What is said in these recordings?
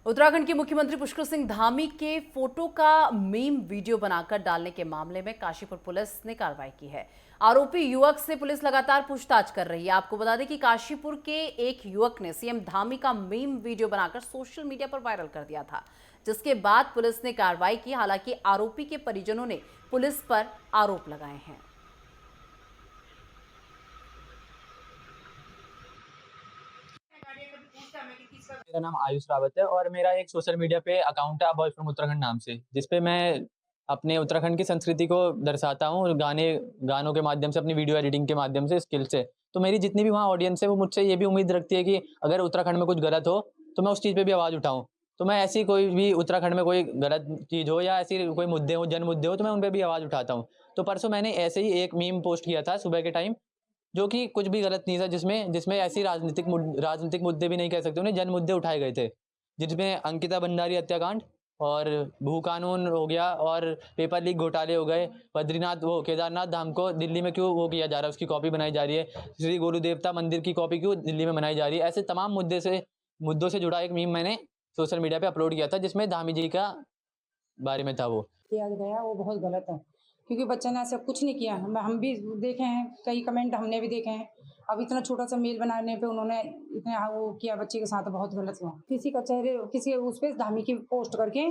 उत्तराखंड के मुख्यमंत्री पुष्कर सिंह धामी के फोटो का मीम वीडियो बनाकर डालने के मामले में काशीपुर पुलिस ने कार्रवाई की है। आरोपी युवक से पुलिस लगातार पूछताछ कर रही है। आपको बता दें कि काशीपुर के एक युवक ने सीएम धामी का मीम वीडियो बनाकर सोशल मीडिया पर वायरल कर दिया था, जिसके बाद पुलिस ने कार्रवाई की। हालांकि आरोपी के परिजनों ने पुलिस पर आरोप लगाए हैं। मेरा नाम आयुष रावत है और मेरा एक सोशल मीडिया पे अकाउंट है बॉय फ्रॉम उत्तराखंड नाम से, जिसपे मैं अपने उत्तराखंड की संस्कृति को दर्शाता हूँ और गानों के माध्यम से, अपनी वीडियो एडिटिंग के माध्यम से, स्किल से। तो मेरी जितनी भी वहाँ ऑडियंस है वो मुझसे ये भी उम्मीद रखती है कि अगर उत्तराखंड में कुछ गलत हो तो मैं उस चीज़ पे भी आवाज़ उठाऊँ। तो मैं ऐसी कोई भी उत्तराखंड में कोई गलत चीज़ हो या ऐसी कोई मुद्दे हो, जन मुद्दे हो, तो मैं उन पे भी आवाज़ उठाता हूँ। तो परसों मैंने ऐसे ही एक मीम पोस्ट किया था सुबह के टाइम, जो कि कुछ भी गलत नहीं था, जिसमें जिसमें ऐसी राजनीतिक मुद्दे भी नहीं कह सकते, उन्हें जन मुद्दे उठाए गए थे, जिसमें अंकिता भंडारी हत्याकांड और भू कानून हो गया और पेपर लीक घोटाले हो गए, बद्रीनाथ वो केदारनाथ धाम को दिल्ली में क्यों वो किया जा रहा है, उसकी कॉपी बनाई जा रही है, श्री गुरु देवता मंदिर की कॉपी क्यों दिल्ली में बनाई जा रही है। ऐसे तमाम मुद्दों से जुड़ा एक मीम मैंने सोशल मीडिया पे अपलोड किया था, जिसमें धामी जी का बारे में था। वो किया गया वो बहुत गलत है, क्योंकि बच्चे ने ऐसा कुछ नहीं किया। हम भी देखे हैं, कई कमेंट हमने भी देखे हैं। अब इतना छोटा सा मेल बनाने पे उन्होंने इतना वो किया बच्चे के साथ, बहुत गलत हुआ। किसी का चेहरे किसी उस पे धामी की पोस्ट करके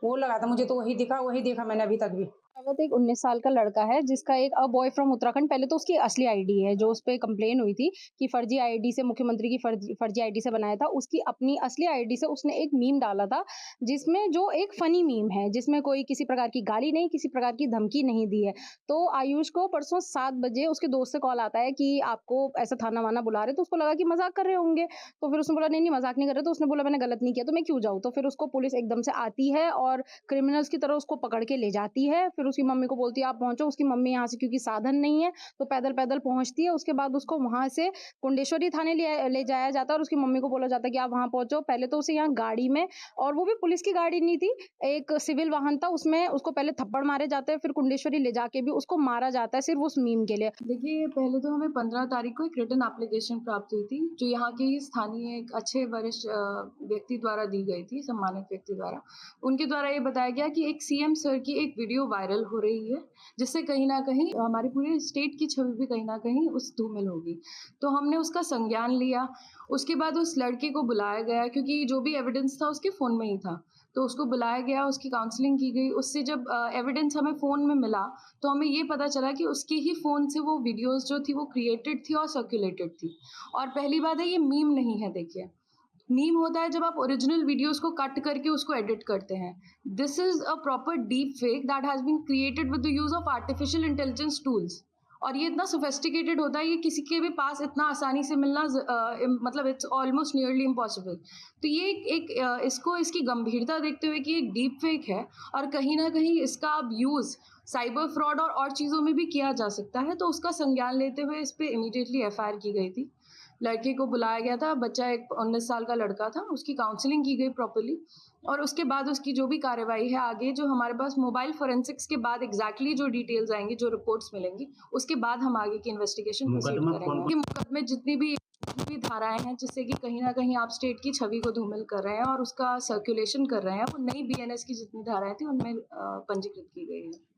वो लगा था, मुझे तो वही देखा मैंने अभी तक भी। रावत एक 19 साल का लड़का है जिसका एक बॉय फ्रॉम उत्तराखंड, पहले तो उसकी असली आईडी है जो उस पे कंप्लेन हुई थी कि फर्जी आईडी से, मुख्यमंत्री की फर्जी आईडी से बनाया था। उसकी अपनी असली आईडी से उसने एक मीम डाला था, जिसमें जो एक फनी मीम है, जिसमें कोई किसी प्रकार की गाली नहीं, किसी प्रकार की धमकी नहीं दी है। तो आयुष को परसों 7 बजे उसके दोस्त से कॉल आता है कि आपको ऐसा थाना वाना बुला रहे, तो उसको लगा कि मजाक कर रहे होंगे। तो फिर उसने बोला नहीं मजाक नहीं कर रहे। तो उसने बोला मैंने गलत नहीं किया, तो मैं क्यों जाऊँ। तो फिर उसको पुलिस एकदम से आती है और क्रिमिनल्स की तरह उसको पकड़ के ले जाती है। फिर उसकी मम्मी को बोलती है आप पहुंचो। उसकी मम्मी यहाँ से, क्योंकि साधन नहीं है, तो पैदल पैदल पहुंचती है। उसके बाद उसको वहां से कुंडेश्वरी थाने ले जाया जाता है और उसकी मम्मी को बोला जाता है कि आप वहां पहुंचो। पहले तो उसे यहाँ गाड़ी में, और वो भी पुलिस की गाड़ी नहीं थी, एक सिविल वाहन था, उसमें उसको पहले थप्पड़ मारे जाते हैं, फिर कुंडेश्वरी ले जाके भी उसको मारा जाता है सिर्फ उस मीम के लिए। देखिए, पहले तो हमें 15 तारीख को एक रिटन एप्लीकेशन प्राप्त हुई थी, जो यहाँ के ही स्थानीय एक अच्छे वरिष्ठ व्यक्ति द्वारा दी गई थी, सम्मानित व्यक्ति द्वारा। उनके द्वारा ये बताया गया कि एक सीएम सर की एक वीडियो वायरल हो रही है, जिससे कहीं न कहीं हमारी पूरे स्टेट की छवि भी कहीं न कहीं उस धूमिल होगी। तो हमने उसका संज्ञान लिया। उसके बाद उस लड़के को बुलाया गया, क्योंकि जो भी एविडेंस था उसके फ़ोन में ही था। तो उसको बुलाया गया, उसकी काउंसलिंग की गई। उससे जब एविडेंस हमें फ़ोन में मिला, तो हमें ये पता चला कि उसके ही फ़ोन से वो वीडियोज़ जो थी वो क्रिएटेड थी और सर्कुलेटेड थी। और पहली बात है, ये मीम नहीं है। देखिए, मीम होता है जब आप ओरिजिनल वीडियोज़ को कट करके उसको एडिट करते हैं। This is a proper deep fake that has been created with the use of artificial intelligence tools. और ये इतना सोफिस्टिकेटेड होता है, ये किसी के भी पास इतना आसानी से मिलना मतलब इट्स ऑलमोस्ट नियरली इम्पॉसिबल। तो ये इसको इसकी गंभीरता देखते हुए कि एक डीप फेक है और कहीं न कहीं इसका अब यूज़ साइबर फ्रॉड और चीज़ों में भी किया जा सकता है, तो उसका संज्ञान लेते हुए इस पे इमीडिएटली एफआईआर की गई थी। लड़के को बुलाया गया था, बच्चा एक 19 साल का लड़का था, उसकी काउंसलिंग की गई प्रॉपर्ली। और उसके बाद उसकी जो भी कार्रवाई है आगे, जो हमारे पास मोबाइल फोरेंसिक्स के बाद एग्जैक्टली जो डिटेल्स आएंगी, जो रिपोर्ट्स मिलेंगी, उसके बाद हम आगे की इन्वेस्टिगेशन प्रोसीड करेंगे। मुकदमे जितनी भी धाराएं हैं, जिससे कि कहीं ना कहीं आप स्टेट की छवि को धूमिल कर रहे हैं और उसका सर्कुलेशन कर रहे हैं, वो नई बीएनएस की जितनी धाराएं थी उनमें पंजीकृत की गई है।